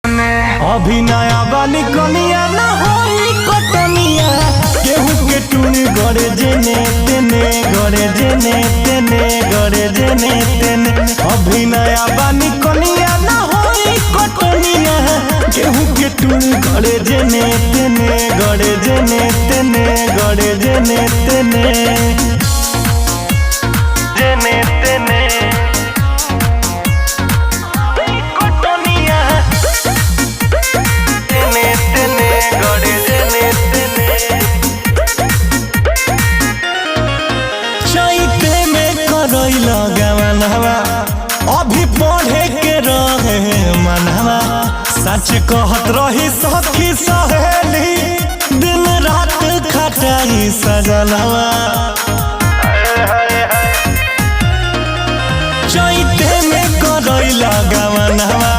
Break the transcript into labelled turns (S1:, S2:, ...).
S1: अभी नया बानी कनिया ना होई कटनिया केहू के टूनी गड़े जेने तेने गड़े जेने तेने गड़े जेने तेने अभी नया बानी कनिया ना होई कटनिया केहू के टूनी गड़े जेने तेने गड़े जेने तेने गड़े जेने तेने जेने तेने अभी पढ़े के रहे मनवा सच कहत रही सखी सहेली दिन रात खटाई सजनवा चैते में करैला गवनवा